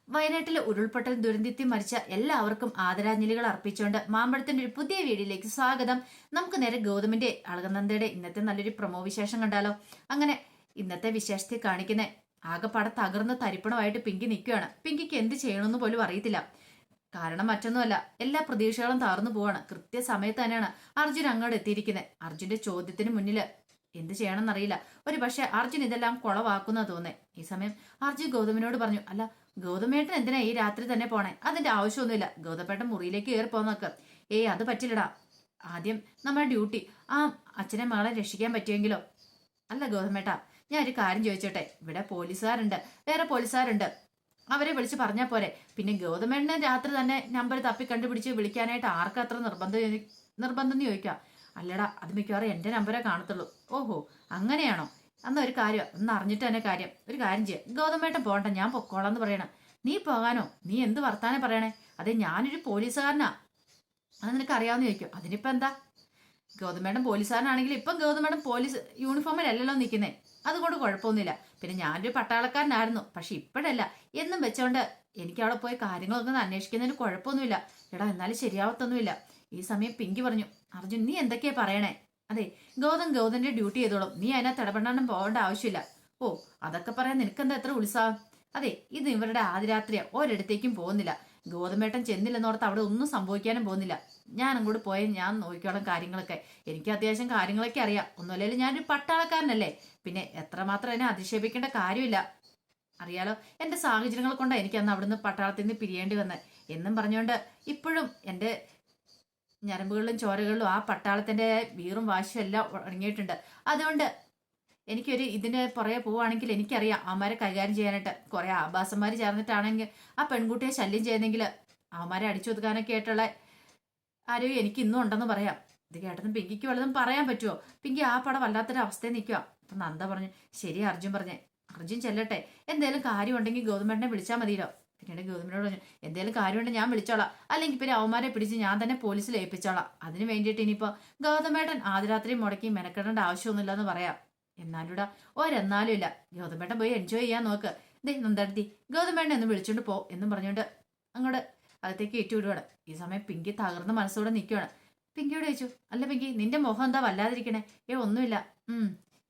വയനാട്ടിലെ ഉരുൾപൊട്ടൽ ദുരന്തത്തിൽ മരിച്ച എല്ലാവർക്കും ആദരാഞ്ജലികൾ അർപ്പിച്ചുകൊണ്ട് മാമ്പഴത്തിന്റെ ഒരു പുതിയ വീഡിയോയിലേക്ക് സ്വാഗതം. നമുക്ക് നേരെ ഗൗതമിന്റെ അളകനന്ദയുടെ ഇന്നത്തെ നല്ലൊരു പ്രൊമോ വിശേഷം കണ്ടാലോ? അങ്ങനെ ഇന്നത്തെ വിശേഷത്തിൽ കാണിക്കുന്ന ആകെപ്പാടെ തകർന്ന് തരിപ്പണമായിട്ട് പിങ്കി നിൽക്കുകയാണ്. പിങ്കിക്ക് എന്ത് ചെയ്യണമെന്ന് പോലും അറിയത്തില്ല. കാരണം മറ്റൊന്നുമല്ല, എല്ലാ പ്രതീക്ഷകളും തകർന്നു പോവാണ്. കൃത്യസമയത്ത് തന്നെയാണ് അർജുൻ അങ്ങോട്ട് എത്തിയിരിക്കുന്നത്. അർജുന്റെ ചോദ്യത്തിന് മുന്നില് എന്ത് ചെയ്യണമെന്നറിയില്ല. ഒരു പക്ഷെ അർജുൻ ഇതെല്ലാം കുളവാക്കുന്ന തോന്നേ. ഈ സമയം അർജുൻ ഗൗതമിനോട് പറഞ്ഞു, അല്ല ഗൗതമേട്ടൻ എന്തിനാ ഈ രാത്രി തന്നെ പോണേ? അതിന്റെ ആവശ്യമൊന്നുമില്ല. ഗൗതമേട്ടൻ മുറിയിലേക്ക് കയറി പോന്നൊക്കെ. അത് പറ്റില്ലടാ. ആദ്യം നമ്മുടെ ഡ്യൂട്ടി ആ അച്ഛനെ മകളെ രക്ഷിക്കാൻ പറ്റുമെങ്കിലോ. അല്ല ഗൗതമേട്ടാ, ഞാൻ ഒരു കാര്യം ചോദിച്ചോട്ടെ. ഇവിടെ പോലീസുകാരുണ്ട്, വേറെ പോലീസുകാരുണ്ട്, അവരെ വിളിച്ച് പറഞ്ഞാൽ പോരെ? പിന്നെ ഗൗതമേട്ടനെ രാത്രി തന്നെ നമ്പർ തപ്പി കണ്ടുപിടിച്ച് വിളിക്കാനായിട്ട് ആർക്കത്ര നിർബന്ധം എന്ന് ചോദിക്കാം. അല്ലടാ, അത് മിക്കവാറും എന്റെ നമ്പരേ കാണത്തുള്ളൂ. ഓഹോ, അങ്ങനെയാണോ? അന്ന് ഒരു കാര്യം ഒന്ന് അറിഞ്ഞിട്ട് തന്നെ കാര്യം. ഒരു കാര്യം ചെയ്യാം, ഗൗതമേട്ടൻ പോകണ്ട, ഞാൻ പൊക്കോളാന്ന് പറയണം. നീ പോകാനോ? നീ എന്ത് വർത്താനം പറയണേ? അതെ, ഞാനൊരു പോലീസുകാരനാ, അത് നിനക്ക് അറിയാവുന്ന ചോദിക്കും. അതിനിപ്പോ എന്താ? ഗൗതമേട്ടൻ പോലീസുകാരനാണെങ്കിൽ ഇപ്പം ഗൗതമേട്ടൻ പോലീസ് യൂണിഫോമിലല്ലല്ലോ നിൽക്കുന്നേ, അതുകൊണ്ട് കുഴപ്പമൊന്നുമില്ല. പിന്നെ ഞാനൊരു പട്ടാളക്കാരനായിരുന്നു, പക്ഷെ ഇപ്പോഴല്ല എന്നും വെച്ചോണ്ട് എനിക്ക് അവിടെ പോയി കാര്യങ്ങളൊക്കെ ഒന്ന് അന്വേഷിക്കുന്നതിന് കുഴപ്പമൊന്നുമില്ല. എടാ, എന്നാലും ശരിയാവത്തൊന്നുമില്ല. ഈ സമയം പിങ്കി പറഞ്ഞു, അർജുൻ നീ എന്തൊക്കെയാ പറയണേ? അതെ, ഗൗതന്റെ ഡ്യൂട്ടി ചെയ്തോളും, നീ അതിനകത്ത് ഇടപെടാനും പോകേണ്ട ആവശ്യമില്ല. ഓ, അതൊക്കെ പറയാൻ നിനക്കെന്താ എത്ര ഉത്സാഹം? അതെ, ഇത് ഇവരുടെ ആദ്യരാത്രിയാ, ഒരിടത്തേക്കും പോകുന്നില്ല. ഗൗതമേട്ടൻ ചെന്നില്ലെന്നോർത്ത് അവിടെ ഒന്നും സംഭവിക്കാനും പോകുന്നില്ല. ഞാൻ അങ്ങോട്ട് പോയാൽ ഞാൻ നോക്കിക്കോളാം കാര്യങ്ങളൊക്കെ. എനിക്ക് അത്യാവശ്യം കാര്യങ്ങളൊക്കെ അറിയാം. ഒന്നുമല്ലെങ്കിൽ ഞാനൊരു പട്ടാളക്കാരനല്ലേ. പിന്നെ എത്രമാത്രം എന്നെ അധിക്ഷേപിക്കേണ്ട കാര്യമില്ല. അറിയാലോ, എന്റെ സാഹചര്യങ്ങൾ കൊണ്ടാണ് എനിക്ക് അന്ന് അവിടുന്ന് പട്ടാളത്തിൽ നിന്ന് പിരിയേണ്ടി വന്നത് എന്നും പറഞ്ഞുകൊണ്ട് ഇപ്പോഴും എന്റെ ഞരമ്പുകളിലും ചോരകളിലും ആ പട്ടാളത്തിന്റെ വീറും വാശിയും എല്ലാം അടങ്ങിയിട്ടുണ്ട്. അതുകൊണ്ട് എനിക്കൊരു ഇതിന് പുറകെ പോവുകയാണെങ്കിൽ എനിക്കറിയാം അവന്മാരെ കൈകാര്യം ചെയ്യാനായിട്ട്. കുറെ ആഭാസന്മാർ ചേർന്നിട്ടാണെങ്കിൽ ആ പെൺകുട്ടിയെ ശല്യം ചെയ്യുന്നെങ്കിൽ അവന്മാരെ അടിച്ചൊതുക്കാനൊക്കെ ആയിട്ടുള്ള ആരോഗ്യം എനിക്ക് ഇന്നും ഉണ്ടെന്ന് പറയാം. ഇത് കേട്ടതും പിങ്കിക്ക് വല്ലതും പറയാൻ പറ്റുമോ? പിങ്കി ആ പടം വല്ലാത്തൊരു അവസ്ഥയിൽ നിൽക്കുക. അപ്പൊ നന്ദ പറഞ്ഞു, ശരി അർജുൻ പറഞ്ഞേ, അർജുൻ ചെല്ലട്ടെ. എന്തേലും കാര്യം ഉണ്ടെങ്കിൽ ഗൗതമേട്ടനെ വിളിച്ചാൽ മതിയല്ലോ. പിന്നീട് ഗൗതമിനോട് പറഞ്ഞു, എന്തേലും കാര്യമുണ്ടെങ്കിൽ ഞാൻ വിളിച്ചോളാം, അല്ലെങ്കിൽ പിന്നെ അവന്മാരെ പിടിച്ച് ഞാൻ തന്നെ പോലീസിൽ ഏൽപ്പിച്ചോളാം. അതിന് വേണ്ടിയിട്ട് ഇനിയിപ്പോ ഗൗതമേട്ടൻ ആദ്യരാത്രി മുടക്കി മെനക്കെടേണ്ട ആവശ്യമൊന്നുമില്ല എന്ന് പറയാം. എന്നാലൂടാ ഒരെന്നാലും ഇല്ല. ഗൗതമേട്ടൻ പോയി എൻജോയ് ചെയ്യാൻ നോക്ക്. ദേ നന്ദടത്തി, ഗൗതമേട്ടനെ ഒന്ന് വിളിച്ചോണ്ട് പോ എന്നും പറഞ്ഞുകൊണ്ട് അങ്ങോട്ട് അകത്തേക്ക് ഏറ്റുവിടുവാണ്. ഈ സമയം പിങ്കി തകർന്ന മനസ്സോടെ നിൽക്കുവാണ്. പിങ്കിയോട് ചോദിച്ചു, അല്ല പിങ്കി, നിന്റെ മുഖം എന്താ വല്ലാതിരിക്കണേ? ഒന്നുമില്ല.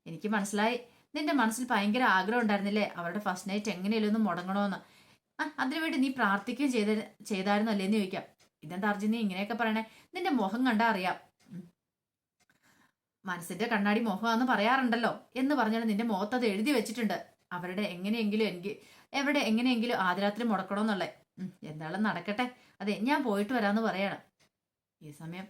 എനിക്ക് മനസ്സിലായി, നിന്റെ മനസ്സിൽ ഭയങ്കര ആഗ്രഹം ഉണ്ടായിരുന്നില്ലേ അവരുടെ ഫസ്റ്റ് നൈറ്റ് എങ്ങനെയല്ലോ ഒന്ന് മുടങ്ങണോന്ന്. അതിനുവേണ്ടി നീ പ്രാർത്ഥിക്കുകയും ചെയ്തായിരുന്നു അല്ലേന്ന് ചോദിക്കാം. ഇതെന്താ അർജുൻ നീ ഇങ്ങനെയൊക്കെ പറയണേ? നിന്റെ മുഖം കണ്ടാ അറിയാം. മനസ്സിന്റെ കണ്ണാടി മുഖമാണെന്ന് പറയാറുണ്ടല്ലോ എന്ന് പറഞ്ഞാൽ നിന്റെ മുഖത്ത് അത് എഴുതി വെച്ചിട്ടുണ്ട്. അവരുടെ എങ്ങനെയെങ്കിലും എങ്ങനെയെങ്കിലും ആദ്യരാത്രി മുടക്കണമെന്നുള്ളേ. എന്തായാലും നടക്കട്ടെ. അതെ, ഞാൻ പോയിട്ട് വരാന്ന് പറയാണ്. ഈ സമയം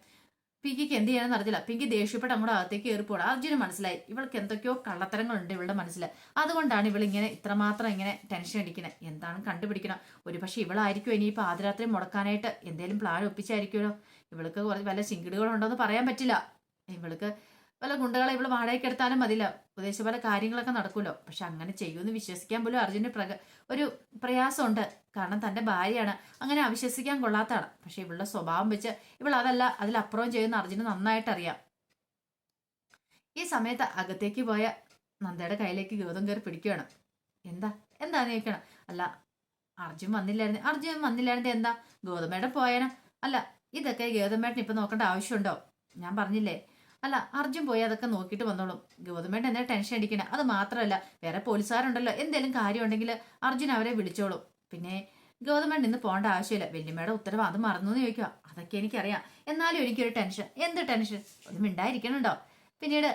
പിങ്കിക്ക് എന്ത് ചെയ്യാനെന്ന് അറിയില്ല. പിങ്കി ദേഷ്യപ്പെട്ട് അങ്ങോട്ട് അകത്തേക്ക് കയറിപ്പോടാ. അർജുന് മനസ്സിലായി ഇവൾക്ക് എന്തൊക്കെയോ കള്ളത്തരങ്ങളുണ്ട് ഇവളുടെ മനസ്സിൽ. അതുകൊണ്ടാണ് ഇവളിങ്ങനെ ഇത്രമാത്രം ഇങ്ങനെ ടെൻഷൻ അടിക്കുന്നത്. എന്താണ് കണ്ടുപിടിക്കണം. ഒരു പക്ഷെ ഇവളായിരിക്കും ഇനിയിപ്പോൾ ആദ്യരാത്രി മുടക്കാനായിട്ട് എന്തെങ്കിലും പ്ലാൻ ഒപ്പിച്ചായിരിക്കുമല്ലോ. ഇവൾക്ക് കുറച്ച് വല്ല ചിങ്കിടുകളുണ്ടോന്ന് പറയാൻ പറ്റില്ല. ഇവൾക്ക് വല്ല ഗുണ്ടകളെ ഇവള് വാടകയ്ക്ക് എടുത്താലും മതില്ല. ഉപദേശ പല കാര്യങ്ങളൊക്കെ നടക്കുമല്ലോ. പക്ഷെ അങ്ങനെ ചെയ്യുമെന്ന് വിശ്വസിക്കാൻ പോലും അർജുന് ഒരു പ്രയാസമുണ്ട്. കാരണം തന്റെ ഭാര്യയാണ്, അങ്ങനെ അവിശ്വസിക്കാൻ കൊള്ളാത്തതാണ്. പക്ഷെ ഇവളുടെ സ്വഭാവം വെച്ച് ഇവൾ അതല്ല അതിലപ്പുറം ചെയ്യുന്ന അർജുന് നന്നായിട്ട് അറിയാം. ഈ സമയത്ത് അകത്തേക്ക് പോയ നന്ദയുടെ കയ്യിലേക്ക് ഗൗതം കയറി പിടിക്കുകയാണ്. എന്താന്ന് ചോദിക്കണം. അല്ല അർജുൻ വന്നില്ലായിരുന്നു എന്താ? ഗൗതമേട്ടൻ പോയാനോ? അല്ല, ഇതൊക്കെ ഗൗതമേട്ടൻ ഇപ്പൊ നോക്കേണ്ട ആവശ്യമുണ്ടോ? ഞാൻ പറഞ്ഞില്ലേ. അല്ല, അർജുൻ പോയി അതൊക്കെ നോക്കിയിട്ട് വന്നോളും. ഗൗതമേട്ടൻ എന്നാ ടെൻഷൻ അടിക്കണേ? അത് മാത്രമല്ല, വേറെ പോലീസുകാരുണ്ടല്ലോ, എന്തെങ്കിലും കാര്യം ഉണ്ടെങ്കിൽ അർജുൻ അവരെ വിളിച്ചോളും. പിന്നെ ഗൗതമേട്ടൻ ഇന്ന് പോകേണ്ട ആവശ്യമില്ല. വല്യമ്മയുടെ ഉത്തരവ് അത് മറന്നു എന്ന് ചോദിക്കുക. അതൊക്കെ എനിക്കറിയാം, എന്നാലും എനിക്കൊരു ടെൻഷൻ. എന്ത് ടെൻഷൻ? ഒന്നും മിണ്ടായിരിക്കണുണ്ടോ? പിന്നീട്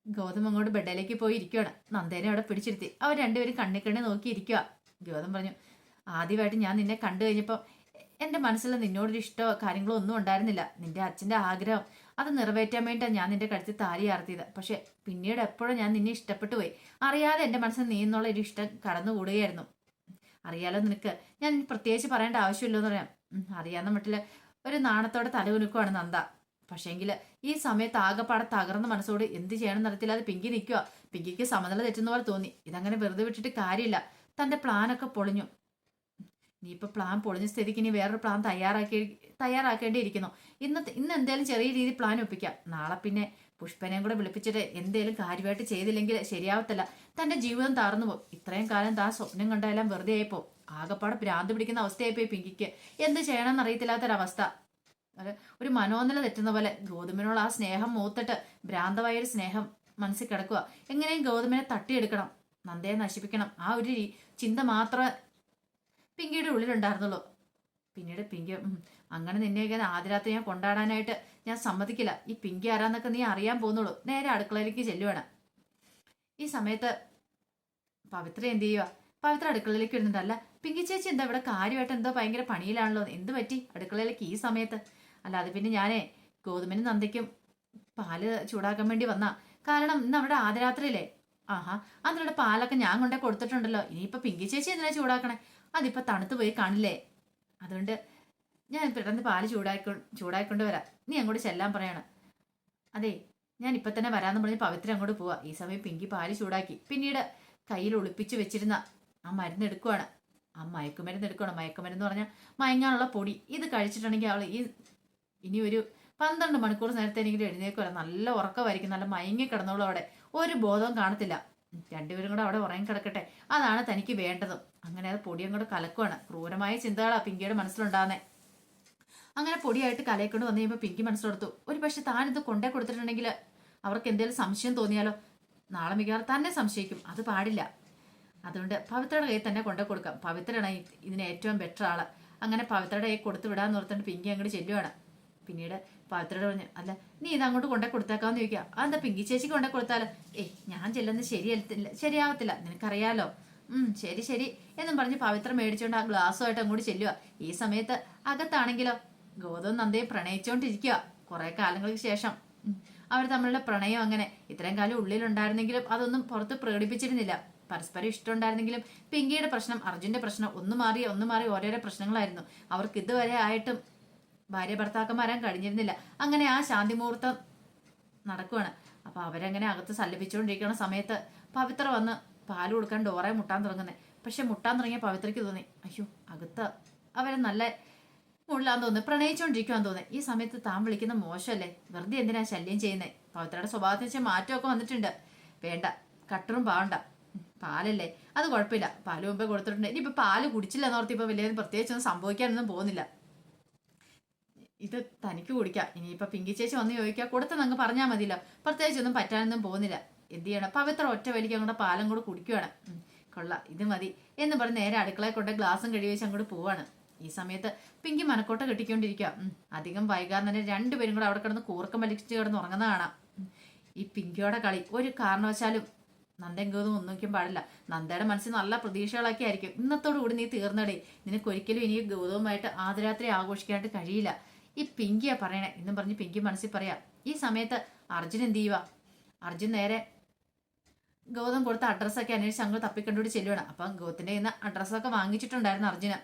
ഗൗതം അങ്ങോട്ട് ബെഡിലേക്ക് പോയി ഇരിക്കുകയാണ്. നന്ദേനെ അവിടെ പിടിച്ചിരുത്തി അവർ രണ്ടുപേരും കണ്ണി നോക്കിയിരിക്കുക. ഗൗതം പറഞ്ഞു, ആദ്യമായിട്ട് ഞാൻ നിന്നെ കണ്ടു കഴിഞ്ഞപ്പോൾ എന്റെ മനസ്സിൽ നിന്നോടൊരു ഇഷ്ടമോ കാര്യങ്ങളോ ഒന്നും ഉണ്ടായിരുന്നില്ല. നിന്റെ അച്ഛന്റെ ആഗ്രഹം അത് നിറവേറ്റാൻ വേണ്ടിയാണ് ഞാൻ നിന്റെ കഴുത്തിൽ താലി ആർത്തിയത്. പക്ഷെ പിന്നീട് എപ്പോഴും ഞാൻ നിന്നെ ഇഷ്ടപ്പെട്ടു പോയി. അറിയാതെ എന്റെ മനസ്സിൽ നീ എന്നുള്ള ഒരു ഇഷ്ടം കടന്നുകൂടുകയായിരുന്നു. അറിയാലോ നിനക്ക്, ഞാൻ പ്രത്യേകിച്ച് പറയേണ്ട ആവശ്യമില്ലെന്ന് പറയാം. അറിയാവുന്ന മട്ടില് ഒരു നാണത്തോടെ തലകുലുക്കുവാണ് നന്ദ. പക്ഷേങ്കിൽ ഈ സമയത്ത് ആകെപ്പാടെ തകർന്ന മനസ്സോട് എന്ത് ചെയ്യണം നടത്തില്ല. അത് പിങ്കി നിൽക്കുക. പിങ്കിക്ക് സമനില തെറ്റുന്ന പോലെ തോന്നി. ഇതങ്ങനെ വെറുതെ വിട്ടിട്ട് കാര്യമില്ല. തന്റെ പ്ലാനൊക്കെ പൊളിഞ്ഞു. ഇനിയിപ്പോ പ്ലാൻ പൊളിഞ്ഞ സ്ഥിതിക്ക് ഇനി വേറൊരു പ്ലാൻ തയ്യാറാക്കേണ്ടിയിരിക്കുന്നു. ഇന്ന് എന്തായാലും ചെറിയ രീതിയിൽ പ്ലാൻ ഒപ്പിക്കാം. നാളെ പിന്നെ പുഷ്പനെയും കൂടെ വിളിപ്പിച്ചിട്ട് എന്തേലും കാര്യമായിട്ട് ചെയ്തില്ലെങ്കിൽ ശരിയാവത്തില്ല. തന്റെ ജീവിതം താർന്നു പോകും. ഇത്രയും കാലം താൻ സ്വപ്നം കണ്ടെല്ലാം വെറുതെ ആയിപ്പോ. ആകപ്പാടെ ഭ്രാന്ത് പിടിക്കുന്ന അവസ്ഥയായിപ്പോയി പിങ്കിക്ക്. എന്ത് ചെയ്യണമെന്ന് അറിയത്തില്ലാത്തൊരവസ്ഥ. ഒരു മനോനില തെറ്റുന്ന പോലെ ഗൗതമിനോട് ആ സ്നേഹം മൂത്തിട്ട് ഭ്രാന്തമായൊരു സ്നേഹം മനസ്സിൽ കിടക്കുക. എങ്ങനെയും ഗൗതമിനെ തട്ടിയെടുക്കണം, നന്ദയെ നശിപ്പിക്കണം, ആ ഒരു ചിന്ത മാത്രമേ പിങ്കിയുടെ ഉള്ളിലുണ്ടായിരുന്നുള്ളൂ. പിന്നീട് പിങ്കി അങ്ങനെ നിന്നെയൊക്കെ ആദ്യരാത്രി ഞാൻ കൊണ്ടാടാനായിട്ട് ഞാൻ സമ്മതിക്കില്ല. ഈ പിങ്കി ആരാന്നൊക്കെ നീ അറിയാൻ പോകുന്നുള്ളൂ. നേരെ അടുക്കളയിലേക്ക് ചെല്ലുവാണ്. ഈ സമയത്ത് പവിത്ര എന്ത് ചെയ്യുക? പവിത്ര അടുക്കളയിലേക്ക് വരുന്നുണ്ട്. അല്ല പിങ്കി ചേച്ചി എന്താ ഇവിടെ കാര്യമായിട്ട് എന്തോ ഭയങ്കര പണിയിലാണല്ലോ, എന്ത് പറ്റി അടുക്കളയിലേക്ക് ഈ സമയത്ത്? അല്ല അത് പിന്നെ ഞാനേ ഗോതമ്പിനും നന്ദയ്ക്കും പാല് ചൂടാക്കാൻ വേണ്ടി വന്നാ. കാരണം ഇന്ന് അവിടെ ആദ്യരാത്രിയില്ലേ. ആഹാ, അതിനുള്ള പാലൊക്കെ ഞാൻ കൊണ്ടേ കൊടുത്തിട്ടുണ്ടല്ലോ. ഇനിയിപ്പൊ പിങ്കി ചേച്ചി എന്തിനാ ചൂടാക്കണേ? അതിപ്പോ തണുത്ത് പോയി കാണില്ലേ. അതുകൊണ്ട് ഞാൻ പെട്ടെന്ന് പാല് ചൂടായിക്കൊണ്ട് വരാം. നീ അങ്ങോട്ട് ചെല്ലാൻ പറയണം. അതെ ഞാൻ ഇപ്പൊ തന്നെ വരാന്ന് പറഞ്ഞ് പവിത്ര അങ്ങോട്ട് പോവാ. ഈ സമയം പിങ്കി പാല് ചൂടാക്കി പിന്നീട് കയ്യിൽ ഒളിപ്പിച്ച് വെച്ചിരുന്ന ആ മരുന്ന് എടുക്കുവാണ്. ആ മയക്കുമരുന്ന് എടുക്കണം. മയക്കുമരുന്ന് പറഞ്ഞാൽ മയങ്ങാനുള്ള പൊടി. ഇത് കഴിച്ചിട്ടുണ്ടെങ്കിൽ അവൾ ഇനി ഒരു 12 മണിക്കൂർ നേരത്തെങ്കിലും എഴുന്നേക്കുമല്ല. നല്ല ഉറക്കമായിരിക്കും. നല്ല മയങ്ങി കിടന്നോളൂ. അവിടെ ഒരു ബോധവും കാണത്തില്ല. രണ്ടുപേരും കൂടെ അവിടെ ഉറങ്ങി കിടക്കട്ടെ, അതാണ് തനിക്ക് വേണ്ടതും. അങ്ങനെ അത് പൊടിയും കൂടെ കലക്കുവാണ്. ക്രൂരമായ ചിന്തകളാണ് പിങ്കിയുടെ മനസ്സിലുണ്ടാകുന്നേ. അങ്ങനെ പൊടിയായിട്ട് കലയെക്കൊണ്ട് വന്നു കഴിയുമ്പോൾ പിങ്കി മനസ്സിലെടുത്തു, ഒരു പക്ഷെ താനിത് കൊണ്ടേ കൊടുത്തിട്ടുണ്ടെങ്കിൽ അവർക്ക് എന്തെങ്കിലും സംശയം തോന്നിയാലോ. നാളെ മിക്കവാറും തന്നെ സംശയിക്കും. അത് പാടില്ല. അതുകൊണ്ട് പവിത്രയുടെ കയ്യിൽ തന്നെ കൊണ്ടേ കൊടുക്കാം. പവിത്രയാണ് ഇതിന് ഏറ്റവും ബെറ്റർ ആള്. അങ്ങനെ പവിത്രയുടെ കയ്യിൽ കൊടുത്തു വിടാന്ന് ഓർത്തുകൊണ്ട് പിങ്കി അങ്ങോട്ട് ചെല്ലുവാണ്. പിന്നീട് പവിത്രയോട് പറഞ്ഞു, അല്ല നീ ഇത് അങ്ങോട്ട് കൊണ്ടേ കൊടുത്തേക്കാന്ന് ചോദിക്കുക. അതെന്താ പിങ്കി ചേച്ചിക്ക് കൊണ്ടേ കൊടുത്താലോ? ഞാൻ ചെല്ലുന്നത് ശരിയാവത്തില്ല, നിനക്കറിയാലോ. ശരി ശരി എന്നും പറഞ്ഞ് പവിത്ര മേടിച്ചോണ്ട് ആ ഗ്ലാസ്സുമായിട്ട് അങ്ങോട്ട് ചെല്ലുക. ഈ സമയത്ത് അകത്താണെങ്കിലോ ഗൗതവും നന്ദയും പ്രണയിച്ചോണ്ടിരിക്കുക. കുറെ കാലങ്ങൾക്ക് ശേഷം അവർ തമ്മിലുള്ള പ്രണയം അങ്ങനെ ഇത്രയും കാലം ഉള്ളിലുണ്ടായിരുന്നെങ്കിലും അതൊന്നും പുറത്ത് പ്രകടിപ്പിച്ചിരുന്നില്ല. പരസ്പരം ഇഷ്ടമുണ്ടായിരുന്നെങ്കിലും പിങ്കിയുടെ പ്രശ്നം, അർജുന്റെ പ്രശ്നം ഒന്ന് മാറി ഓരോരോ പ്രശ്നങ്ങളായിരുന്നു. അവർക്ക് ഇതുവരെ ആയിട്ടും ഭാര്യ ഭർത്താക്കന്മാരാൻ കഴിഞ്ഞിരുന്നില്ല. അങ്ങനെ ആ ശാന്തി മുഹൂർത്തം നടക്കുവാണ്. അപ്പൊ അവരങ്ങനെ അകത്ത് സല്ലപിച്ചുകൊണ്ടിരിക്കുന്ന സമയത്ത് പവിത്ര വന്ന് പാല് കൊടുക്കാൻ ഡോറെ മുട്ടാൻ തുടങ്ങുന്നത്. പക്ഷെ മുട്ടാൻ തുടങ്ങിയ പവിത്രയ്ക്ക് തോന്നി, അയ്യോ അകത്ത് അവരെ നല്ല മുള്ളാൻ തോന്നുന്നു, പ്രണയിച്ചുകൊണ്ടിരിക്കുവാൻ തോന്നുന്നത്. ഈ സമയത്ത് താൻ വിളിക്കുന്ന മോശമല്ലേ, വെറുതെ എന്തിനാ ശല്യം ചെയ്യുന്നത്? പവിത്രയുടെ സ്വഭാവത്തിൽ വെച്ച് മാറ്റമൊക്കെ വന്നിട്ടുണ്ട്. വേണ്ട, കട്ടറും പാവണ്ട, പാലല്ലേ അത് കുഴപ്പമില്ല, പാല് മുമ്പേ കൊടുത്തിട്ടുണ്ട്. ഇനിയിപ്പോൾ പാല് കുടിച്ചില്ല എന്നോർത്ത് ഇപ്പോൾ വലിയ പ്രത്യേകിച്ചൊന്നും സംഭവിക്കാനൊന്നും പോകുന്നില്ല. ഇത് തനിക്ക് കുടിക്കാം. ഇനിയിപ്പോൾ പിങ്കി ചേച്ചി വന്ന് ചോദിക്കുക, കൊടുത്തെന്നങ്ങ് പറഞ്ഞാൽ മതിയല്ലോ, പ്രത്യേകിച്ചൊന്നും പറ്റാനൊന്നും പോകുന്നില്ല. എന്ത് ചെയ്യണം? പവിത്ര ഒറ്റ വലിക്ക് അങ്ങോട്ട് പാലും കൂടെ കുടിക്കുവാണ്. കൊള്ളാം, ഇത് മതി എന്ന് പറഞ്ഞ് നേരെ അടുക്കളയിൽ കൊണ്ട് ഗ്ലാസും കഴുകി വെച്ച് അങ്ങോട്ട് പോവാണ്. ഈ സമയത്ത് പിങ്കി മനക്കോട്ട കെട്ടിക്കൊണ്ടിരിക്കുക. അധികം വൈകാതെ തന്നെ രണ്ടുപേരും കൂടെ അവിടെ കിടന്ന് കൂർക്കം വലിച്ച് കിടന്ന് ഉറങ്ങുന്ന കാണാം. ഈ പിങ്കിയോടെ കളി ഒരു കാരണവശാലും നന്ദയും ഗൗതവും ഒന്നും പാടില്ല. നന്ദയുടെ മനസ്സിൽ നല്ല പ്രതീക്ഷകളൊക്കെ ആയിരിക്കും. ഇന്നത്തോടു കൂടി നീ തീർന്നടേ, നിനക്കൊരിക്കലും ഇനി ഗൗതവുമായിട്ട് ആദ്യരാത്രി ആഘോഷിക്കാനായിട്ട് കഴിയില്ല. ഈ പിങ്കിയാ പറയണേ എന്നും പറഞ്ഞ് പിങ്കി മനസ്സിൽ പറയാം. ഈ സമയത്ത് അർജുൻ എന്ത് ചെയ്യുക? അർജുൻ നേരെ ഗൗതം കൊടുത്ത അഡ്രസ്സൊക്കെ അന്വേഷിച്ച് അങ്ങ് തപ്പിക്കണ്ടുകൂടി ചെല്ലുവാണ്. അപ്പം ഗൗതത്തിന്റെ കയ്യിൽ നിന്ന് അഡ്രസ്സൊക്കെ വാങ്ങിച്ചിട്ടുണ്ടായിരുന്നു അർജുന്.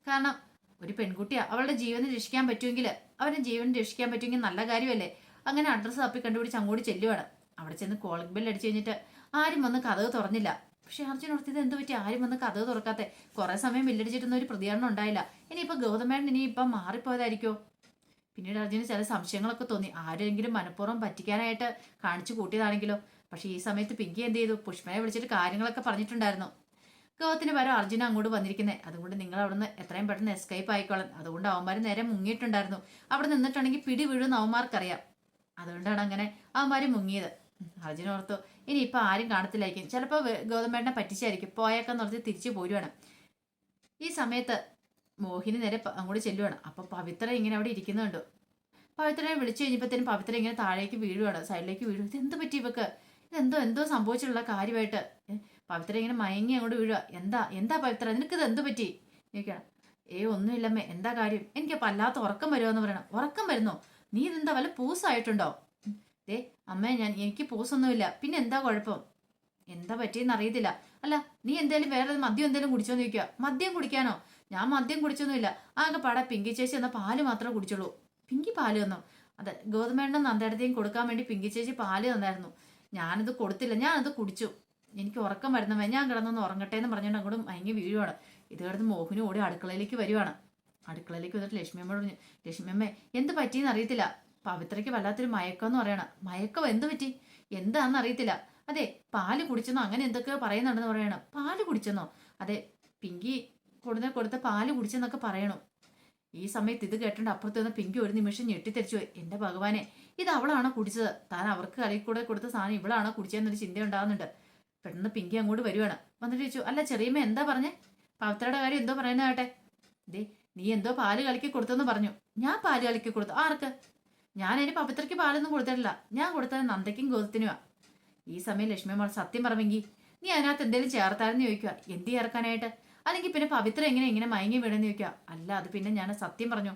കാരണം ഒരു പെൺകുട്ടിയാ, അവളുടെ ജീവനെ രക്ഷിക്കാൻ പറ്റുമെങ്കിൽ, അവരുടെ ജീവൻ രക്ഷിക്കാൻ പറ്റുമെങ്കിൽ നല്ല കാര്യമല്ലേ. അങ്ങനെ അഡ്രസ്സ് തപ്പി കണ്ടുപിടിച്ച് അങ്ങോട്ട് ചെല്ലുവാണ്. അവിടെ ചെന്ന് കോളിംഗ് ബെൽ അടിച്ചു കഴിഞ്ഞിട്ട് ആരും വന്ന് കഥക് തുറന്നില്ല. പക്ഷെ അർജുൻ ഓർത്തത് എന്ത് പറ്റി, ആരും വന്ന് കഥക് തുറക്കാത്തെ? കുറെ സമയം ബില്ലടിച്ചിട്ടൊന്നും ഒരു പ്രതികരണം ഉണ്ടായില്ല. ഇനിയിപ്പോൾ ഗൗതമേട്ടൻ ഇനിയിപ്പം മാറിപ്പോയതായിരിക്കോ? പിന്നീട് അർജുന് ചില സംശയങ്ങളൊക്കെ തോന്നി. ആരെങ്കിലും മനഃപൂർവ്വം പറ്റിക്കാനായിട്ട് കാണിച്ചു കൂട്ടിയതാണെങ്കിലോ? പക്ഷെ ഈ സമയത്ത് പിങ്കി എന്ത് ചെയ്തു? പുഷ്പനെ വിളിച്ചിട്ട് കാര്യങ്ങളൊക്കെ പറഞ്ഞിട്ടുണ്ടായിരുന്നു. ഗൗതത്തിന് പകരം അർജുന അങ്ങോട്ട് വന്നിരിക്കുന്നത്. അതുകൊണ്ട് നിങ്ങൾ അവിടുന്ന് എത്രയും പെട്ടെന്ന് എസ്കേപ്പ് ആയിക്കോളാം. അതുകൊണ്ട് അവന്മാർ നേരെ മുങ്ങിയിട്ടുണ്ടായിരുന്നു. അവിടെ നിന്നിട്ടുണ്ടെങ്കിൽ പിടി വീഴുന്ന അവന്മാർക്കറിയാം. അതുകൊണ്ടാണ് അങ്ങനെ അവന്മാർ മുങ്ങിയത്. അർജുന ഓർത്തു, ഇനി ഇപ്പൊ ആരും കാണത്തില്ലായിരിക്കും, ചിലപ്പോൾ ഗൗതമേട്ടനെ പറ്റിച്ചായിരിക്കും, പോയേക്കാന്ന് ഓർത്ത് തിരിച്ചു പോരുവാണ്. ഈ സമയത്ത് മോഹിനി നേരെ അങ്ങോട്ട് ചെല്ലുവാണ്. അപ്പൊ പവിത്ര ഇങ്ങനെ അവിടെ ഇരിക്കുന്നുണ്ട്. പവിത്രനെ വിളിച്ചു കഴിഞ്ഞപ്പോഴത്തേനും പവിത്ര ഇങ്ങനെ താഴേക്ക് വീഴുവാണ്, സൈഡിലേക്ക് വീഴും. ഇത് എന്ത് പറ്റി ഇവക്ക്? എന്തോ സംഭവിച്ചിട്ടുള്ള കാര്യമായിട്ട് പവിത്ര ഇങ്ങനെ മയങ്ങി അങ്ങോട്ട് വീഴുക. എന്താ പവിത്ര, നിനക്കിത് എന്ത് പറ്റി ചോദിക്കണം. ഒന്നുമില്ലമ്മേ, എന്താ കാര്യം? എനിക്ക് വല്ലാത്ത ഉറക്കം വരുമോന്ന് പറയണം. ഉറക്കം വരുന്നോ? നീ ഇതെന്താ വല്ല പൂസായിട്ടുണ്ടോ? അമ്മേ എനിക്ക് പൂസൊന്നുമില്ല, പിന്നെ എന്താ കുഴപ്പം? എന്താ പറ്റിയെന്ന് അറിയത്തില്ല. അല്ല നീ എന്തേലും വേറെ മദ്യം എന്തേലും കുടിച്ചോന്ന് ചോദിക്കുക. മദ്യം കുടിക്കാനോ? ഞാൻ മദ്യം കുടിച്ചൊന്നുമില്ല. ആകെ പാടാ പിങ്കി ചേച്ചി എന്ന പാല് മാത്രമേ കുടിച്ചുള്ളൂ. പിങ്കി പാല് തന്നോ? അതെ, ഗൗതമേണ്ണ നന്ദടത്തേയും കൊടുക്കാൻ വേണ്ടി പിങ്കി ചേച്ചി പാല് തന്നായിരുന്നു. ഞാനത് കൊടുത്തില്ല, ഞാനത് കുടിച്ചു. എനിക്ക് ഉറക്കം വരുന്നവേ, ഞാൻ കിടന്നൊന്ന് ഉറങ്ങട്ടെ എന്ന് പറഞ്ഞുകൊണ്ട് അങ്ങോട്ട് മയങ്ങി വീഴുവാണ്. ഇത് കിടന്ന് മോഹിനി ഓടി അടുക്കളയിലേക്ക് വരുവാണ്. അടുക്കളയിലേക്ക് വന്നിട്ട് ലക്ഷ്മിയമ്മയോട് പറഞ്ഞു, ലക്ഷ്മിയമ്മേ എന്ത് പറ്റിയെന്ന് അറിയത്തില്ല, പവിത്രയ്ക്ക് വല്ലാത്തൊരു മയക്കം എന്ന് പറയണം. മയക്കം എന്ത് പറ്റി, എന്താണെന്ന് അറിയത്തില്ല. അതെ, പാല് കുടിച്ചെന്നോ അങ്ങനെ എന്തൊക്കെയോ പറയുന്നുണ്ടെന്ന് പറയണം. പാല് കുടിച്ചെന്നോ? അതെ, പിങ്കി കൊടുത്ത പാല് കുടിച്ചെന്നൊക്കെ പറയണു. ഈ സമയത്ത് ഇത് കേട്ടിട്ട് അപ്പുറത്ത് നിന്ന് പിങ്കി ഒരു നിമിഷം ഞെട്ടിത്തെറിച്ചു പോയി. എന്റെ ഭഗവാനെ, ഇത് അവളാണോ കുടിച്ചത്? താൻ അവർക്ക് കലയിൽ കൂടെ കൊടുത്ത സാധനം ഇവളാണോ കുടിച്ചതെന്നൊരു ചിന്ത ഉണ്ടാകുന്നുണ്ട്. പെട്ടെന്ന് പിങ്കി അങ്ങോട്ട് വരുവാണ്. വന്നിട്ട് ചോദിച്ചു, അല്ല ചെറിയമ്മ എന്താ പറഞ്ഞേ? പവിത്രയുടെ കാര്യം എന്തോ പറയുന്ന കേട്ടെ. ദേ, നീ എന്തോ പാല് കലക്കി കൊടുത്തെന്ന് പറഞ്ഞു. ഞാൻ പാല് കലക്കി കൊടുത്തു? ആർക്ക്? ഞാൻ അതിന് പവിത്രയ്ക്ക് പാലൊന്നും കൊടുത്തിട്ടില്ല. ഞാൻ കൊടുത്തത് നന്ദയ്ക്കും ഗോതത്തിനുമാ. ഈ സമയം ലക്ഷ്മി അമ്മ സത്യം പറഞ്ഞെങ്കിൽ നീ അതിനകത്ത് എന്തെങ്കിലും ചേർത്താരെന്ന് ചോദിക്കുക. എന്ത് ചേർക്കാനായിട്ട്? അല്ലെങ്കിൽ പിന്നെ പവിത്ര ഇങ്ങനെ മയങ്ങി വീണെന്ന് ചോദിക്കുക. അല്ല, അത് പിന്നെ ഞാൻ സത്യം പറഞ്ഞു.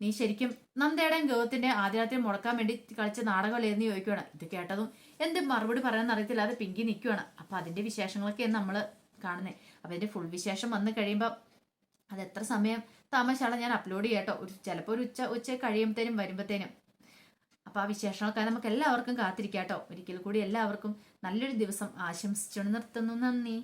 നീ ശരിക്കും നന്ദയുടെയും ഗൗതത്തിന്റെ ആദ്യരാത്രി മുടക്കാൻ വേണ്ടി കളിച്ച നാടകമല്ലേന്ന് ചോദിക്കുകയാണ്. ഇത് കേട്ടതും എന്ത് മറുപടി പറയാമെന്ന് അറിയത്തില്ല. അത് പിങ്കി നിൽക്കുകയാണ്. അപ്പൊ അതിന്റെ വിശേഷങ്ങളൊക്കെയാണ് നമ്മൾ കാണുന്നത്. അപ്പൊ അതിന്റെ ഫുൾ വിശേഷം വന്നു കഴിയുമ്പോൾ അത് എത്ര സമയം താമസിച്ചാണ് ഞാൻ അപ്ലോഡ് ചെയ്യാട്ടോ. ചിലപ്പോൾ ഒരു ഉച്ച കഴിയുമ്പോഴത്തേനും വരുമ്പോഴത്തേനും. അപ്പൊ ആ വിശേഷങ്ങളൊക്കെ നമുക്ക് എല്ലാവർക്കും കാത്തിരിക്കാട്ടോ. ഒരിക്കൽ കൂടി എല്ലാവർക്കും നല്ലൊരു ദിവസം ആശംസിച്ചു നിർത്തുന്നു. നന്ദി.